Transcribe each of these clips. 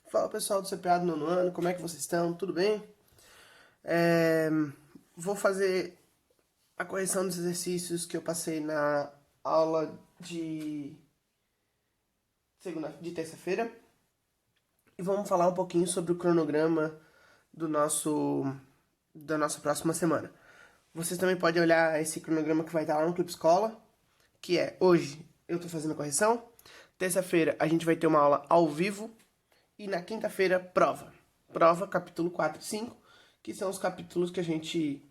Fala pessoal do CPA do nono ano, como é que vocês estão? Tudo bem? É, Vou fazer a correção dos exercícios que eu passei na aula de terça-feira e vamos falar um pouquinho sobre o cronograma do da nossa próxima semana. Vocês também podem olhar esse cronograma que vai estar lá no Clipe Escola, que é hoje eu estou fazendo a correção, terça-feira a gente vai ter uma aula ao vivo e na quinta-feira prova. Prova capítulo 4 e 5, que são os capítulos que a gente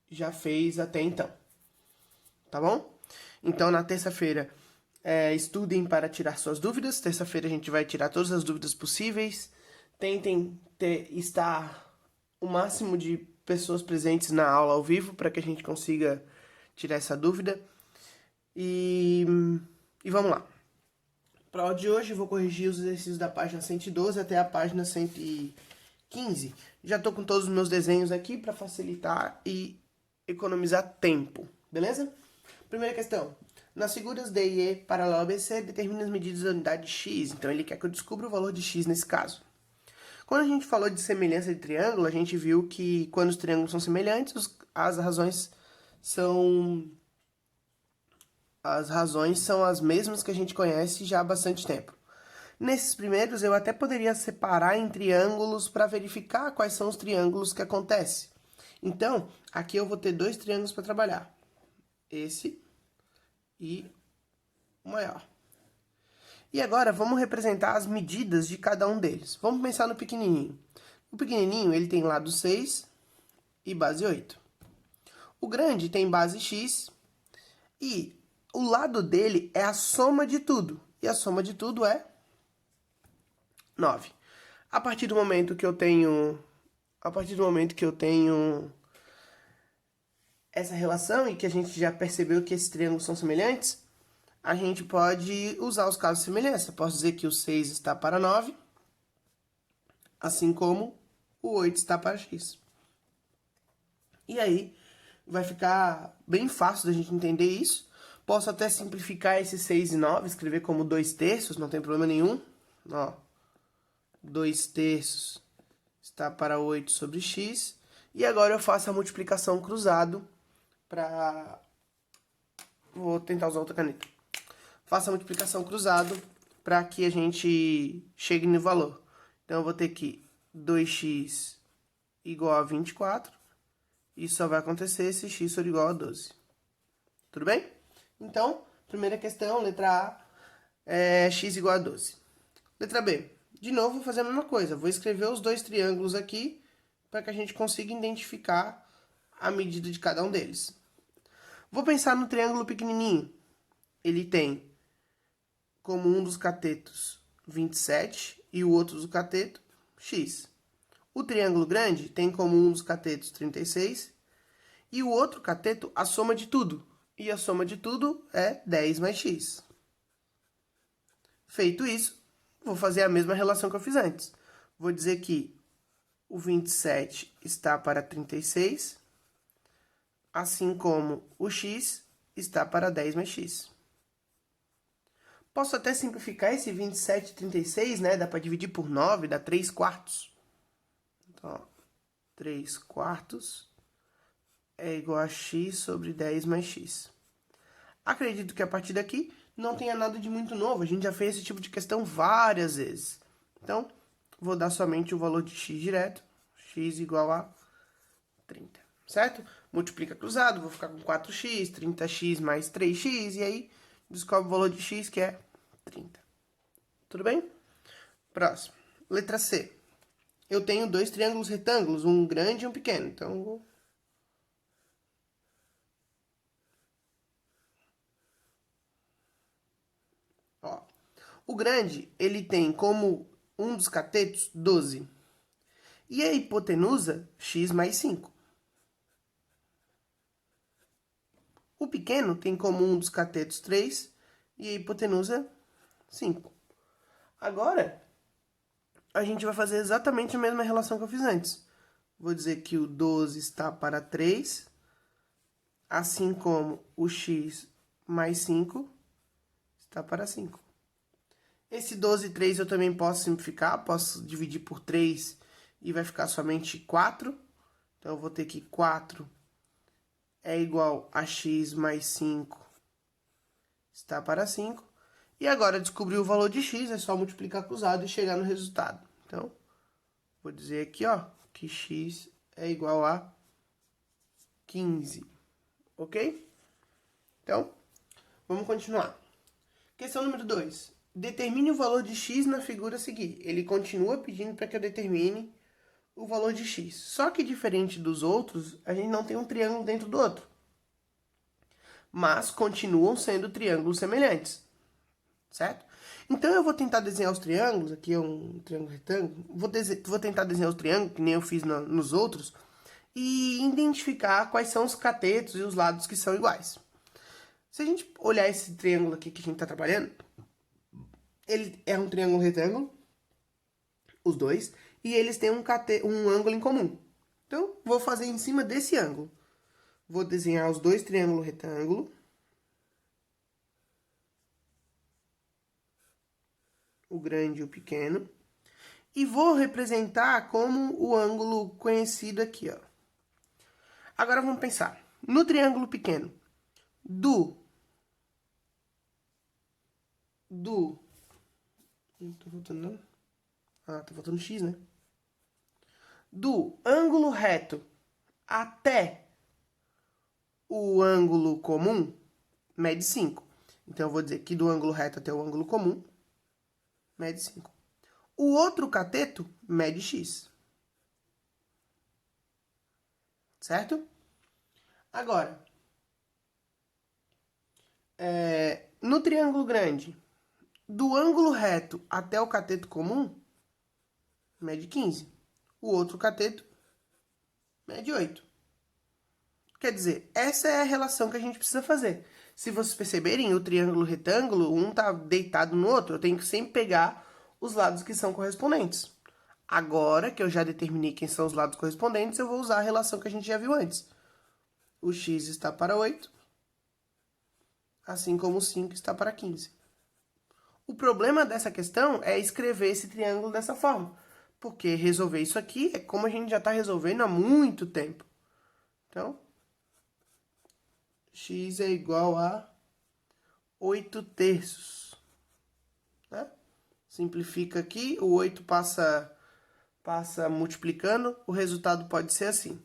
já fez até então. Tá bom? Então na terça-feira estudem para tirar suas dúvidas. Terça-feira a gente vai tirar todas as dúvidas possíveis. Tentem estar o máximo de pessoas presentes na aula ao vivo para que a gente consiga tirar essa dúvida. E vamos lá. Para a aula de hoje eu vou corrigir os exercícios da página 112 até a página 115. Já estou com todos os meus desenhos aqui para facilitar e economizar tempo, beleza? Primeira questão. Nas figuras D e E paralelo a BC, determine as medidas da unidade x. Então ele quer que eu descubra o valor de x nesse caso. Quando a gente falou de semelhança de triângulo, a gente viu que quando os triângulos são semelhantes, as razões são as mesmas que a gente conhece já há bastante tempo. Nesses primeiros, eu até poderia separar em triângulos para verificar quais são os triângulos que acontecem. Então, aqui eu vou ter dois triângulos para trabalhar. Esse e o maior. E agora, vamos representar as medidas de cada um deles. Vamos pensar no pequenininho. O pequenininho, ele tem lado 6 e base 8. O grande tem base x e o lado dele é a soma de tudo. E a soma de tudo é 9. A partir do momento que eu tenho essa relação e que a gente já percebeu que esses triângulos são semelhantes, a gente pode usar os casos de semelhança. Posso dizer que o 6 está para 9, assim como o 8 está para x. E aí, vai ficar bem fácil da gente entender isso. Posso até simplificar esses 6 e 9, escrever como 2 terços, não tem problema nenhum. Ó, 2 terços está para 8 sobre x. E agora eu faço a multiplicação cruzado para... Vou tentar usar outra caneta. Faço a multiplicação cruzado para que a gente chegue no valor. Então eu vou ter que 2x igual a 24. Isso só vai acontecer se x for igual a 12. Tudo bem? Então, primeira questão, letra A, x igual a 12. Letra B. De novo, vou fazer a mesma coisa. Vou escrever os dois triângulos aqui para que a gente consiga identificar a medida de cada um deles. Vou pensar no triângulo pequenininho. Ele tem como um dos catetos 27 e o outro do cateto x. O triângulo grande tem como um dos catetos 36 e o outro cateto a soma de tudo. E a soma de tudo é 10 mais x. Feito isso, vou fazer a mesma relação que eu fiz antes. Vou dizer que o 27 está para 36, assim como o x está para 10 mais x. Posso até simplificar esse 27 e 36, né? Dá para dividir por 9, dá 3 quartos. Então, ó, 3 quartos é igual a x sobre 10 mais x. Acredito que a partir daqui não tenha nada de muito novo. A gente já fez esse tipo de questão várias vezes. Então, vou dar somente o valor de x direto. X igual a 30, certo? Multiplica cruzado, vou ficar com 4x, 30x mais 3x, e aí descobre o valor de x, que é 30. Tudo bem? Próximo. Letra C. Eu tenho dois triângulos retângulos, um grande e um pequeno. Então, vou... Ó, o grande, ele tem como um dos catetos 12. E a hipotenusa, x mais 5. O pequeno tem como um dos catetos 3 e a hipotenusa 5. Agora, a gente vai fazer exatamente a mesma relação que eu fiz antes. Vou dizer que o 12 está para 3, assim como o x mais 5 está para 5. Esse 12,3 eu também posso simplificar, posso dividir por 3 e vai ficar somente 4. Então, eu vou ter que 4 é igual a x mais 5 está para 5. E agora, descobrir o valor de x, é só multiplicar cruzado e chegar no resultado. Então, vou dizer aqui, ó, que x é igual a 15, ok? Então, vamos continuar. Questão número 2. Determine o valor de x na figura a seguir. Ele continua pedindo para que eu determine o valor de x. Só que, diferente dos outros, a gente não tem um triângulo dentro do outro. Mas continuam sendo triângulos semelhantes, certo? Então, eu vou tentar desenhar os triângulos. Aqui é um triângulo retângulo. Vou tentar desenhar os triângulos, que nem eu fiz nos outros, e identificar quais são os catetos e os lados que são iguais. Se a gente olhar esse triângulo aqui que a gente está trabalhando, ele é um triângulo retângulo, os dois, e eles têm um ângulo em comum. Então, vou fazer em cima desse ângulo. Vou desenhar os dois triângulos retângulo. O grande e o pequeno. E vou representar como o ângulo conhecido aqui, ó. Agora vamos pensar. No triângulo pequeno, não tô faltando não. Ah, tá faltando x, né? Do ângulo reto até o ângulo comum, mede 5. Então, eu vou dizer que do ângulo reto até o ângulo comum, mede 5. O outro cateto mede x. Certo? Agora, no triângulo grande, do ângulo reto até o cateto comum, mede 15. O outro cateto mede 8. Quer dizer, essa é a relação que a gente precisa fazer. Se vocês perceberem, o triângulo retângulo, um tá deitado no outro, eu tenho que sempre pegar os lados que são correspondentes. Agora que eu já determinei quem são os lados correspondentes, eu vou usar a relação que a gente já viu antes. O x está para 8, assim como o 5 está para 15. O problema dessa questão é escrever esse triângulo dessa forma, porque resolver isso aqui é como a gente já está resolvendo há muito tempo. Então, x é igual a 8/3. Né? Simplifica aqui, o 8 passa multiplicando, o resultado pode ser assim.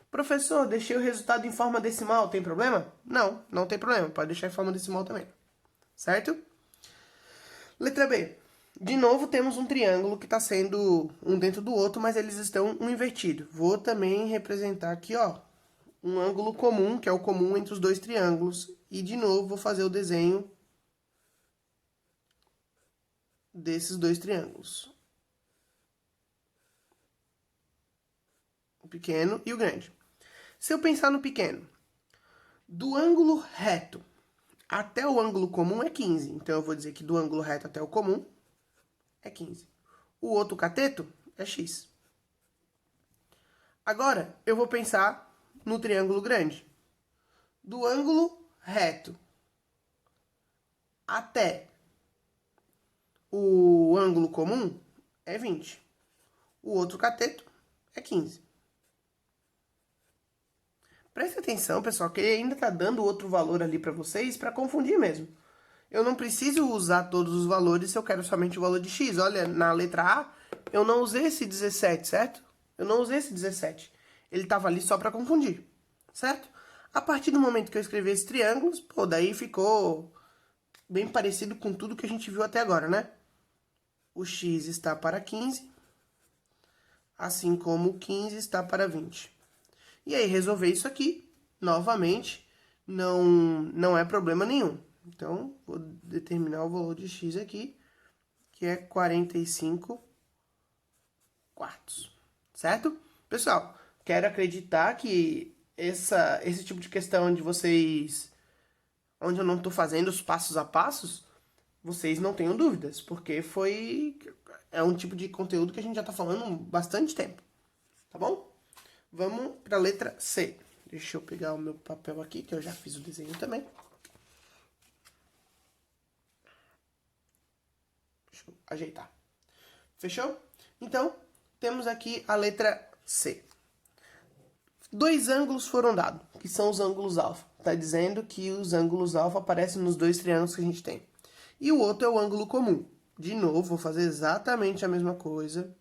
Professor, deixei o resultado em forma decimal, tem problema? Não, não tem problema, pode deixar em forma decimal também. Certo? Letra B. De novo, temos um triângulo que está sendo um dentro do outro, mas eles estão um invertido. Vou também representar aqui, ó, um ângulo comum, que é o comum entre os dois triângulos. E, de novo, vou fazer o desenho desses dois triângulos. O pequeno e o grande. Se eu pensar no pequeno, do ângulo reto até o ângulo comum é 15. Então, eu vou dizer que do ângulo reto até o comum é 15. O outro cateto é x. Agora, eu vou pensar no triângulo grande. Do ângulo reto até o ângulo comum é 20. O outro cateto é 15. Preste atenção, pessoal, que ele ainda está dando outro valor ali para vocês, para confundir mesmo. Eu não preciso usar todos os valores se eu quero somente o valor de x. Olha, na letra A, eu não usei esse 17, certo? Eu não usei esse 17. Ele estava ali só para confundir, certo? A partir do momento que eu escrevi esses triângulos, pô, daí ficou bem parecido com tudo que a gente viu até agora, né? O x está para 15, assim como o 15 está para 20. E aí, resolver isso aqui, novamente, não é problema nenhum. Então, vou determinar o valor de x aqui, que é 45 quartos, certo? Pessoal, quero acreditar que esse tipo de questão onde eu não estou fazendo os passos a passos, vocês não tenham dúvidas, porque é um tipo de conteúdo que a gente já está falando há bastante tempo, tá bom? Vamos para a letra C. Deixa eu pegar o meu papel aqui, que eu já fiz o desenho também. Deixa eu ajeitar. Fechou? Então, temos aqui a letra C. Dois ângulos foram dados, que são os ângulos alfa. Está dizendo que os ângulos alfa aparecem nos dois triângulos que a gente tem. E o outro é o ângulo comum. De novo, vou fazer exatamente a mesma coisa.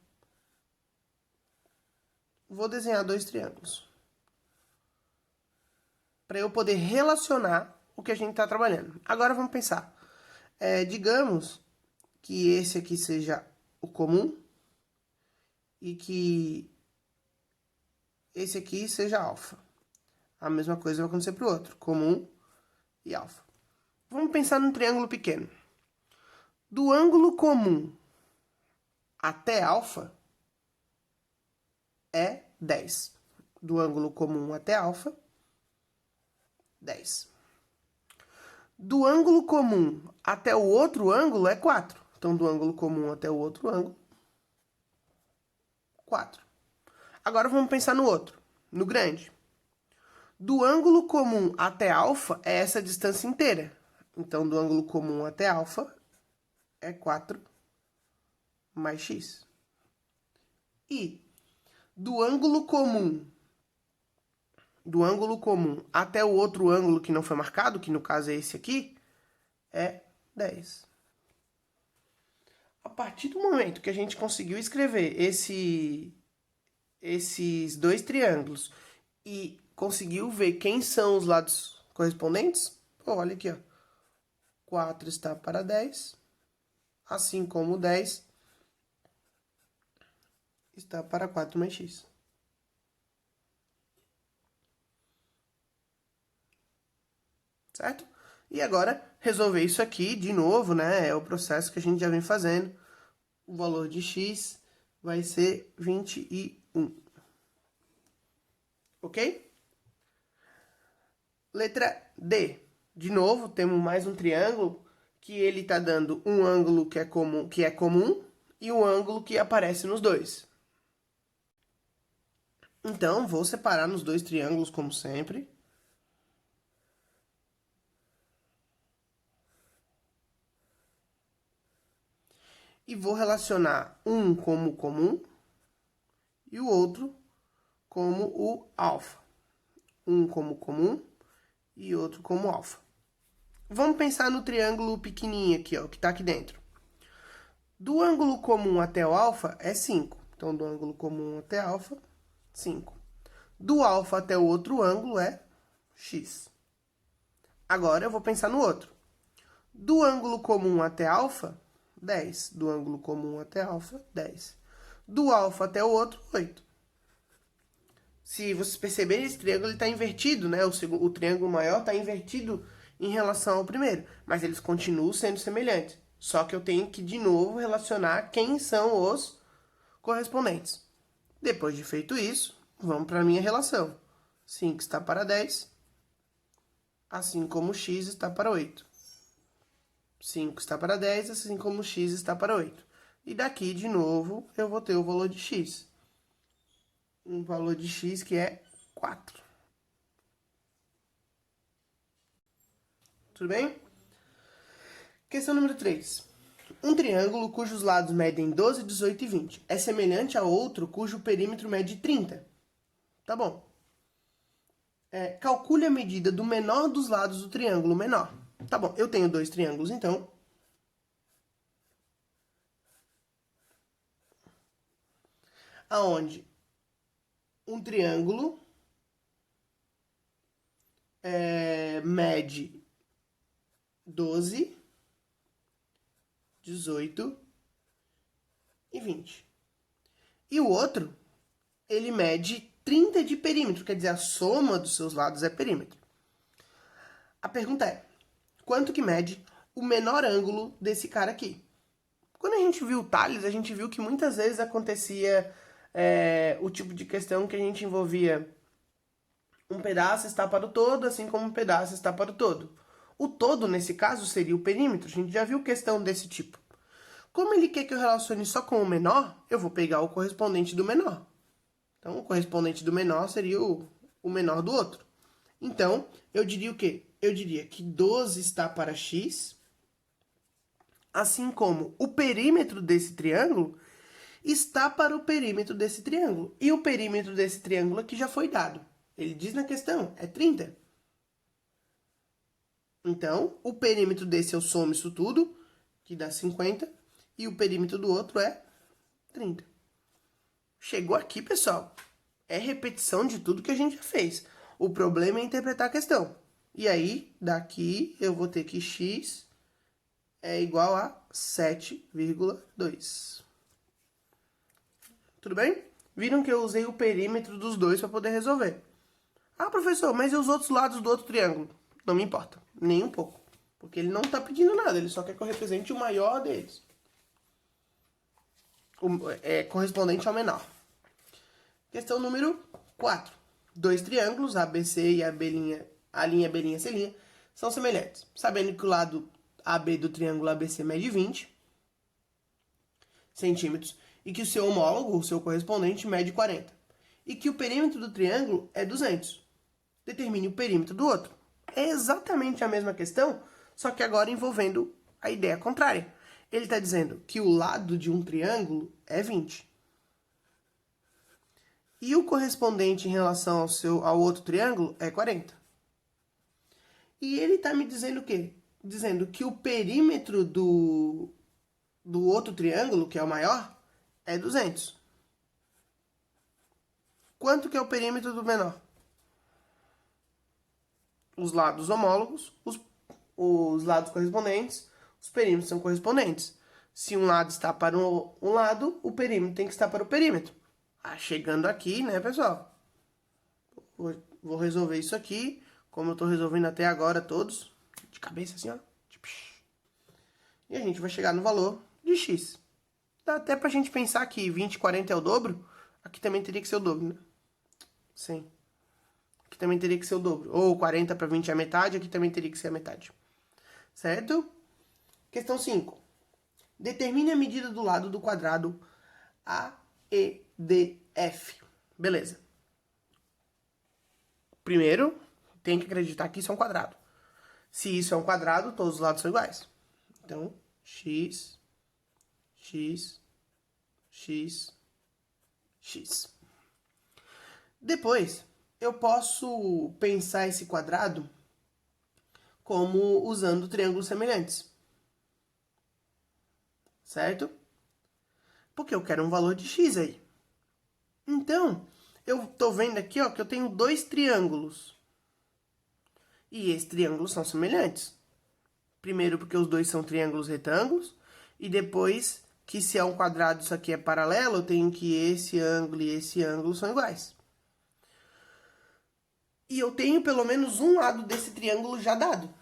Vou desenhar dois triângulos. Para eu poder relacionar o que a gente está trabalhando. Agora vamos pensar. Digamos que esse aqui seja o comum e que esse aqui seja alfa. A mesma coisa vai acontecer para o outro, comum e alfa. Vamos pensar num triângulo pequeno. Do ângulo comum até alfa é 10. Do ângulo comum até alfa, 10. Do ângulo comum até o outro ângulo é 4. Então, do ângulo comum até o outro ângulo, 4. Agora, vamos pensar no outro, no grande. Do ângulo comum até alfa é essa distância inteira. Então, do ângulo comum até alfa é 4 mais x. E do ângulo comum até o outro ângulo que não foi marcado, que no caso é esse aqui, é 10. A partir do momento que a gente conseguiu escrever esses dois triângulos e conseguiu ver quem são os lados correspondentes, olha aqui, ó. 4 está para 10, assim como 10 está para 4 mais x. Certo? E agora, resolver isso aqui de novo, né? É o processo que a gente já vem fazendo. O valor de x vai ser 21. Ok? Letra D. De novo, temos mais um triângulo que ele está dando um ângulo que é comum e um ângulo que aparece nos dois. Então, vou separar nos dois triângulos, como sempre. E vou relacionar um como comum e o outro como o alfa. Um como comum e outro como alfa. Vamos pensar no triângulo pequenininho aqui, ó, que está aqui dentro. Do ângulo comum até o alfa é 5. Então, do ângulo comum até alfa, 5. Do alfa até o outro ângulo é x. Agora, eu vou pensar no outro. Do ângulo comum até alfa, 10. Do ângulo comum até alfa, 10. Do alfa até o outro, 8. Se vocês perceberem, esse triângulo está invertido, né? O triângulo maior está invertido em relação ao primeiro. Mas eles continuam sendo semelhantes. Só que eu tenho que, de novo, relacionar quem são os correspondentes. Depois de feito isso, vamos para a minha relação. 5 está para 10, assim como x está para 8. 5 está para 10, assim como x está para 8. E daqui, de novo, eu vou ter o valor de x. Um valor de x que é 4. Tudo bem? Questão número 3. Um triângulo cujos lados medem 12, 18 e 20 é semelhante a outro cujo perímetro mede 30. Tá bom. Calcule a medida do menor dos lados do triângulo menor. Tá bom, eu tenho dois triângulos, então. Aonde um triângulo mede 12, 18 e 20. E o outro, ele mede 30 de perímetro, quer dizer, a soma dos seus lados é perímetro. A pergunta é, quanto que mede o menor ângulo desse cara aqui? Quando a gente viu o Tales, a gente viu que muitas vezes acontecia o tipo de questão que a gente envolvia um pedaço está para o todo, assim como um pedaço está para o todo. O todo, nesse caso, seria o perímetro. A gente já viu questão desse tipo. Como ele quer que eu relacione só com o menor, eu vou pegar o correspondente do menor. Então, o correspondente do menor seria o menor do outro. Então, eu diria o quê? Eu diria que 12 está para x, assim como o perímetro desse triângulo está para o perímetro desse triângulo. E o perímetro desse triângulo aqui já foi dado. Ele diz na questão, é 30. Então, o perímetro desse eu somo isso tudo, que dá 50, e o perímetro do outro é 30. Chegou aqui, pessoal. É repetição de tudo que a gente já fez. O problema é interpretar a questão. E aí, daqui eu vou ter que x é igual a 7,2. Tudo bem? Viram que eu usei o perímetro dos dois para poder resolver. Ah, professor, mas e os outros lados do outro triângulo? Não me importa, nem um pouco. Porque ele não está pedindo nada, ele só quer que eu represente o maior deles. Correspondente ao menor. Questão número 4. Dois triângulos, ABC e a linha B', C', são semelhantes. Sabendo que o lado AB do triângulo ABC mede 20 centímetros e que o seu homólogo, o seu correspondente, mede 40. E que o perímetro do triângulo é 200. Determine o perímetro do outro. É exatamente a mesma questão, só que agora envolvendo a ideia contrária. Ele está dizendo que o lado de um triângulo é 20. E o correspondente em relação ao outro triângulo é 40. E ele está me dizendo o quê? Dizendo que o perímetro do outro triângulo, que é o maior, é 200. Quanto que é o perímetro do menor? Os lados homólogos, os lados correspondentes, os perímetros são correspondentes. Se um lado está para um lado, o perímetro tem que estar para o perímetro. Chegando aqui, né, pessoal? Vou resolver isso aqui, como eu estou resolvendo até agora todos, de cabeça assim, ó. E a gente vai chegar no valor de x. Dá até pra gente pensar que 20 e 40 é o dobro. Aqui também teria que ser o dobro, né? Sim. Aqui também teria que ser o dobro. Ou 40 para 20 é a metade, aqui também teria que ser a metade. Certo? Questão 5. Determine a medida do lado do quadrado AEDF. Beleza. Primeiro, tem que acreditar que isso é um quadrado. Se isso é um quadrado, todos os lados são iguais. Então, x, x, x, x. Depois, eu posso pensar esse quadrado como usando triângulos semelhantes. Certo? Porque eu quero um valor de x aí. Então, eu estou vendo aqui, ó, que eu tenho dois triângulos. E esses triângulos são semelhantes. Primeiro porque os dois são triângulos retângulos. E depois que se é um quadrado isso aqui é paralelo, eu tenho que esse ângulo e esse ângulo são iguais. E eu tenho pelo menos um lado desse triângulo já dado.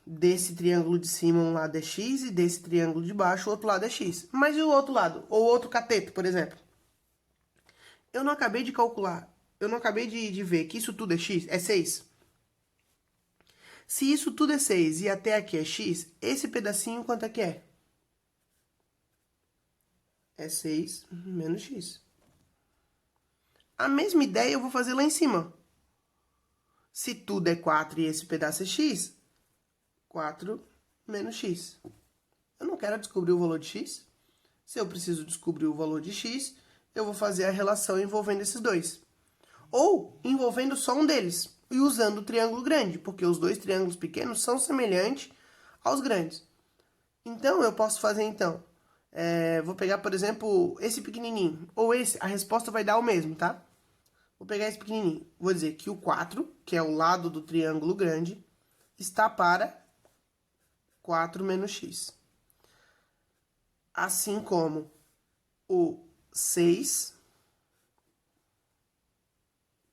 Desse triângulo de cima um lado é x e desse triângulo de baixo o outro lado é x. Mas e o outro lado? Ou outro cateto, por exemplo? Eu não acabei de calcular, eu não acabei de ver que isso tudo é x, é 6. Se isso tudo é 6 e até aqui é x, esse pedacinho quanto é que é? É 6 menos x. A mesma ideia eu vou fazer lá em cima. Se tudo é 4 e esse pedaço é x, 4 menos x. Eu não quero descobrir o valor de x. Se eu preciso descobrir o valor de x, eu vou fazer a relação envolvendo esses dois. Ou envolvendo só um deles e usando o triângulo grande, porque os dois triângulos pequenos são semelhantes aos grandes. Então, eu posso fazer, vou pegar, por exemplo, esse pequenininho, ou esse, a resposta vai dar o mesmo, tá? Vou pegar esse pequenininho, vou dizer que o 4, que é o lado do triângulo grande, está para 4 menos x. Assim como o 6,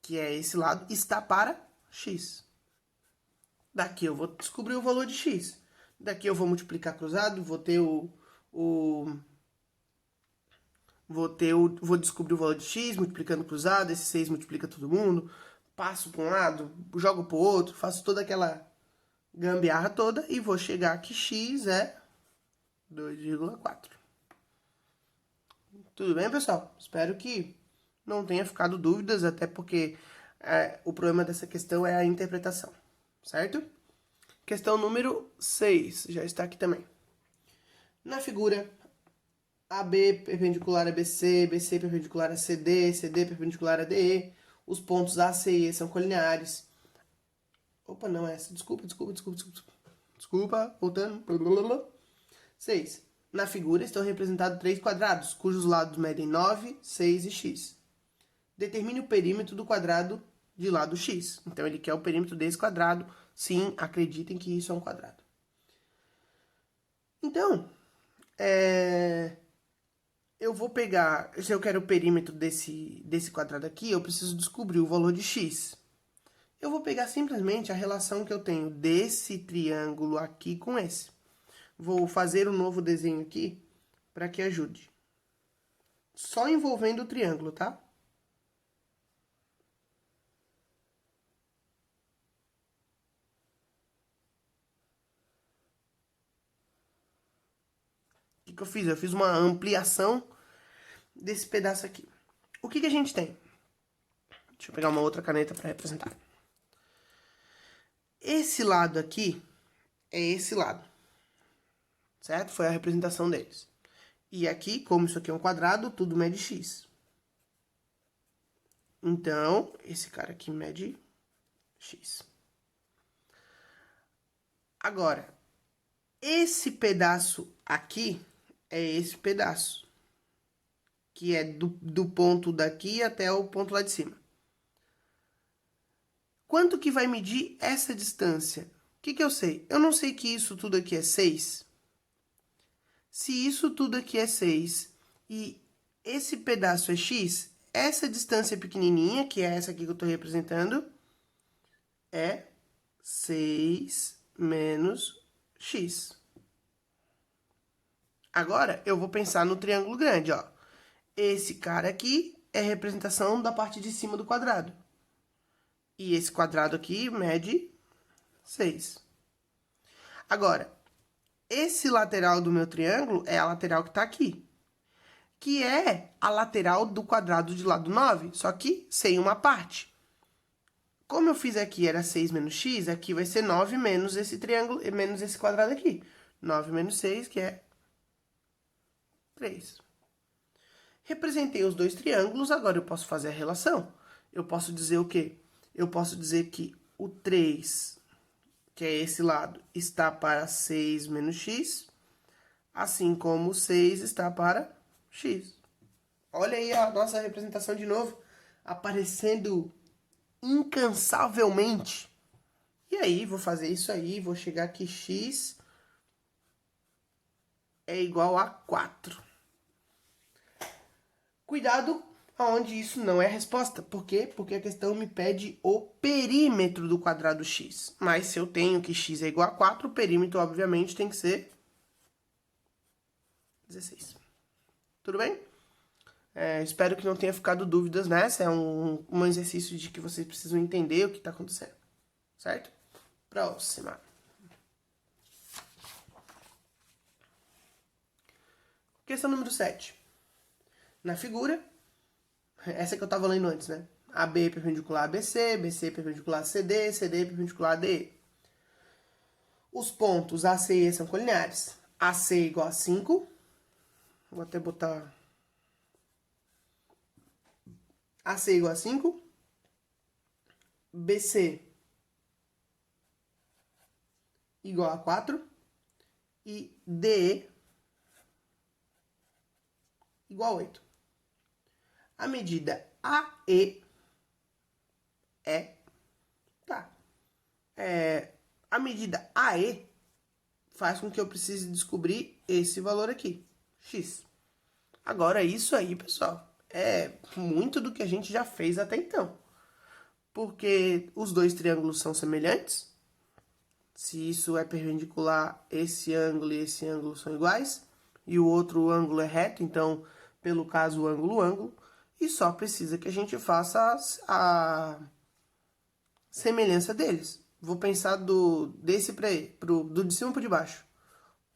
que é esse lado, está para x. Daqui eu vou descobrir o valor de x. Daqui eu vou multiplicar cruzado, vou descobrir o valor de x multiplicando cruzado, esse 6 multiplica todo mundo, passo para um lado, jogo para o outro, faço toda aquela gambiarra toda e vou chegar que x é 2,4. Tudo bem, pessoal? Espero que não tenha ficado dúvidas, até porque o problema dessa questão é a interpretação, certo? Questão número 6, já está aqui também. Na figura, AB perpendicular a BC, BC perpendicular a CD, CD perpendicular a DE. Os pontos A, C e E são colineares. Opa, não é essa. Desculpa. Desculpa, voltando. 6. Na figura estão representados 3 quadrados, cujos lados medem 9, 6 e x. Determine o perímetro do quadrado de lado x. Então, ele quer o perímetro desse quadrado. Sim, acreditem que isso é um quadrado. Então, eu vou pegar... Se eu quero o perímetro desse quadrado aqui, eu preciso descobrir o valor de x. Eu vou pegar simplesmente a relação que eu tenho desse triângulo aqui com esse. Vou fazer um novo desenho aqui para que ajude. Só envolvendo o triângulo, tá? O que eu fiz? Eu fiz uma ampliação desse pedaço aqui. O que a gente tem? Deixa eu pegar uma outra caneta para representar. Esse lado aqui é esse lado, certo? Foi a representação deles. E aqui, como isso aqui é um quadrado, tudo mede x. Então, esse cara aqui mede x. Agora, esse pedaço aqui é esse pedaço, que é do ponto daqui até o ponto lá de cima. Quanto que vai medir essa distância? O que eu sei? Eu não sei que isso tudo aqui é 6. Se isso tudo aqui é 6 e esse pedaço é x, essa distância pequenininha, que é essa aqui que eu estou representando, é 6 menos x. Agora, eu vou pensar no triângulo grande, ó. Esse cara aqui é a representação da parte de cima do quadrado. E esse quadrado aqui mede 6. Agora, esse lateral do meu triângulo é a lateral que está aqui, que é a lateral do quadrado de lado 9, só que sem uma parte. Como eu fiz aqui era 6 menos x, aqui vai ser 9 menos esse triângulo, menos esse quadrado aqui. 9 menos 6, que é 3. Representei os dois triângulos, agora eu posso fazer a relação. Eu posso dizer o quê? Eu posso dizer que o 3, que é esse lado, está para 6 menos x, assim como o 6 está para x. Olha aí a nossa representação de novo, aparecendo incansavelmente. E aí, vou fazer isso aí, vou chegar que x é igual a 4. Cuidado aonde isso não é a resposta. Por quê? Porque a questão me pede o perímetro do quadrado x. Mas se eu tenho que x é igual a 4, o perímetro, obviamente, tem que ser 16. Tudo bem? Espero que não tenha ficado dúvidas nessa. É um exercício de que vocês precisam entender o que está acontecendo. Certo? Próxima. Questão número 7. Na figura, essa que eu estava lendo antes, né? AB perpendicular a BC, BC perpendicular a CD, CD perpendicular a DE. Os pontos AC e E são colineares. AC igual a 5. Vou até botar... AC igual a 5. BC igual a 4. E DE igual a 8. A medida AE a medida AE faz com que eu precise descobrir esse valor aqui, x. Agora, isso aí, pessoal, é muito do que a gente já fez até então. Porque os dois triângulos são semelhantes. Se isso é perpendicular, esse ângulo e esse ângulo são iguais. E o outro ângulo é reto, então, pelo caso, o ângulo. E só precisa que a gente faça a semelhança deles. Vou pensar do de cima para o de baixo.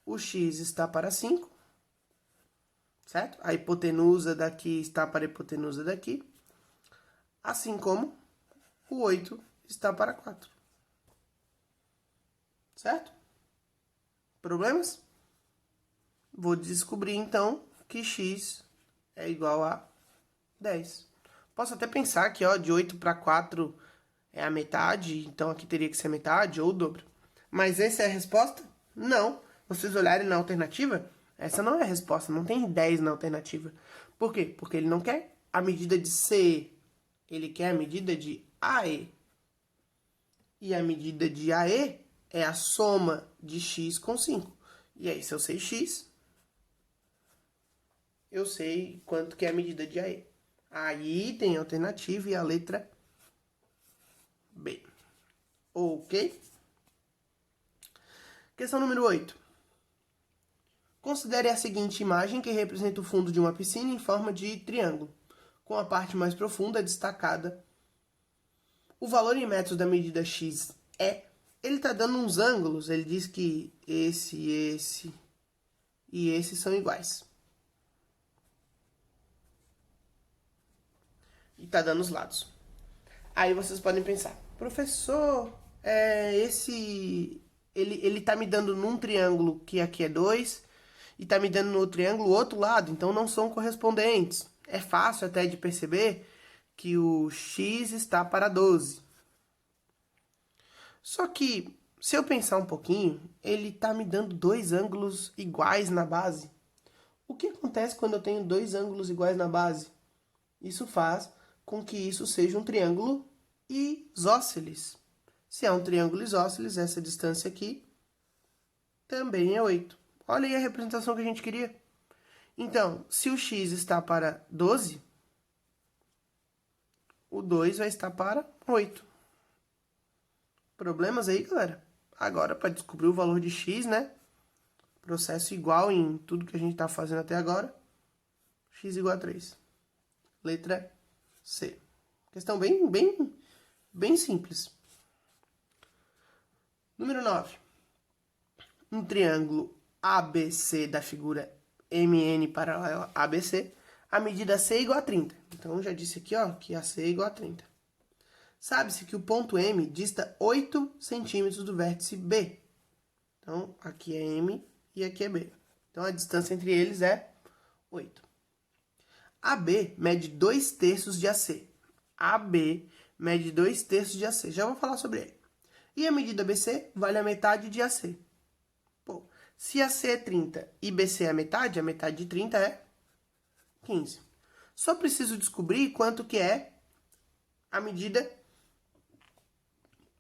O x está para 5, certo? A hipotenusa daqui está para a hipotenusa daqui. Assim como o 8 está para 4. Certo? Problemas? vou descobrir, então, que x é igual a 10. Posso até pensar que, ó, de 8 para 4 é a metade, então aqui teria que ser metade ou o dobro. Mas essa é a resposta? Não. Vocês olharem na alternativa, essa não é a resposta, não tem 10 na alternativa. Por quê? Porque ele não quer a medida de CE, ele quer a medida de AE. E a medida de AE é a soma de x com 5. E aí, se eu sei x, eu sei quanto que é a medida de AE. Aí tem a alternativa e a letra B. Ok? Questão número 8. Considere a seguinte imagem que representa o fundo de uma piscina em forma de triângulo, com a parte mais profunda destacada. O valor em metros da medida x é... Ele está dando uns ângulos, ele diz que esse e esse são iguais. E está dando os lados. Aí vocês podem pensar, professor, ele tá me dando num triângulo que aqui é 2 e tá me dando no triângulo o outro lado, então não são correspondentes. É fácil até de perceber que o x está para 12. Só que, se eu pensar um pouquinho, ele tá me dando dois ângulos iguais na base. O que acontece quando eu tenho dois ângulos iguais na base? Isso faz com que isso seja um triângulo isósceles. Se é um triângulo isósceles, essa distância aqui também é 8. Olha aí a representação que a gente queria. Então, se o x está para 12, o 2 vai estar para 8. Problemas aí, galera? Agora, para descobrir o valor de x, né? Processo igual em tudo que a gente está fazendo até agora. X igual a 3. Letra C. Questão bem simples. Número 9. Um triângulo ABC da figura MN paralela ABC, a medida C é igual a 30. Então, já disse aqui, ó, que a C é igual a 30. Sabe-se que o ponto M dista 8 centímetros do vértice B. Então, aqui é M e aqui é B. Então, a distância entre eles é 8. AB mede 2/3 de AC. AB mede 2/3 de AC. Já vou falar sobre ele. E a medida BC vale a metade de AC. Pô, se AC é 30 e BC é a metade de 30 é 15. Só preciso descobrir quanto que é a medida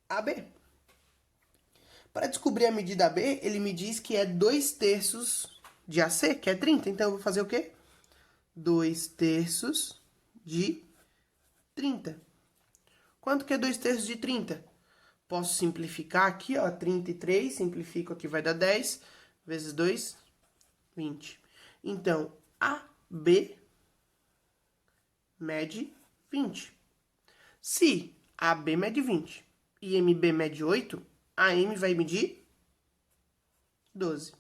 AB. Para descobrir a medida AB, ele me diz que é 2/3 de AC, que é 30. Então, eu vou fazer o quê? 2/3 de 30. Quanto que é 2/3 de 30? Posso simplificar aqui, ó, 33, simplifico aqui, vai dar 10, vezes 2, 20. Então, AB mede 20. Se AB mede 20 e MB mede 8, AM vai medir 12.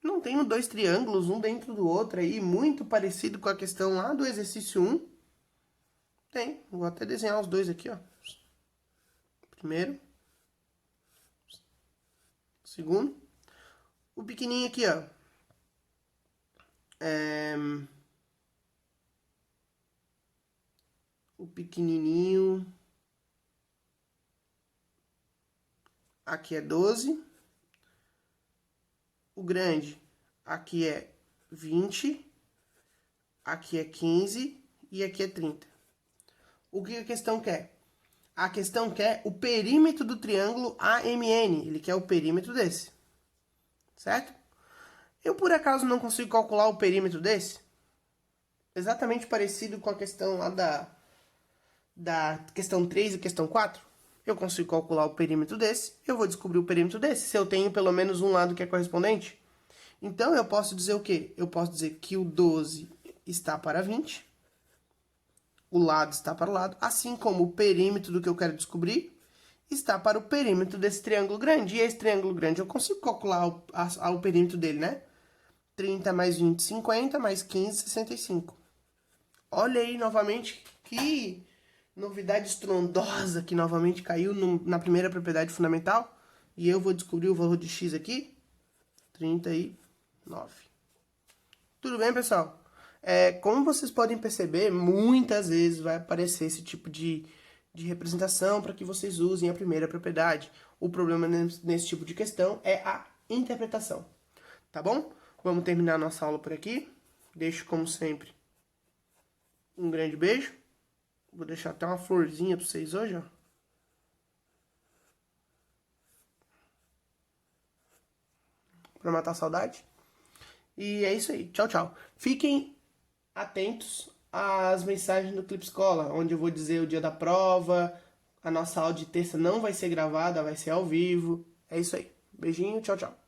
Não tenho dois triângulos, um dentro do outro aí, muito parecido com a questão lá do exercício 1. Tem, vou até desenhar os dois aqui, ó. Primeiro. Segundo. O pequenininho aqui, ó. O pequenininho. Aqui é 12. O grande, aqui é 20. Aqui é 15. E aqui é 30. O que a questão quer? A questão quer o perímetro do triângulo AMN. Ele quer o perímetro desse. Certo? Eu, por acaso, não consigo calcular o perímetro desse? Exatamente parecido com a questão lá da questão 3 e questão 4. Eu consigo calcular o perímetro desse. Eu vou descobrir o perímetro desse, se eu tenho pelo menos um lado que é correspondente. Então, eu posso dizer o quê? Eu posso dizer que o 12 está para 20. O lado está para o lado, assim como o perímetro do que eu quero descobrir está para o perímetro desse triângulo grande. E esse triângulo grande eu consigo calcular o perímetro dele, né? 30 mais 20, 50, mais 15, 65. Olha aí novamente que novidade estrondosa que novamente caiu na primeira propriedade fundamental. E eu vou descobrir o valor de x aqui. 35. 9. Tudo bem, pessoal? Como vocês podem perceber, muitas vezes vai aparecer esse tipo de representação para que vocês usem a primeira propriedade. O problema nesse tipo de questão é a interpretação. Tá bom? Vamos terminar nossa aula por aqui. Deixo, como sempre, um grande beijo. Vou deixar até uma florzinha para vocês hoje, ó. Para matar a saudade. E é isso aí. Tchau, tchau. Fiquem atentos às mensagens do Clipe Escola, onde eu vou dizer o dia da prova. A nossa aula de terça não vai ser gravada, vai ser ao vivo. É isso aí. Beijinho, tchau, tchau.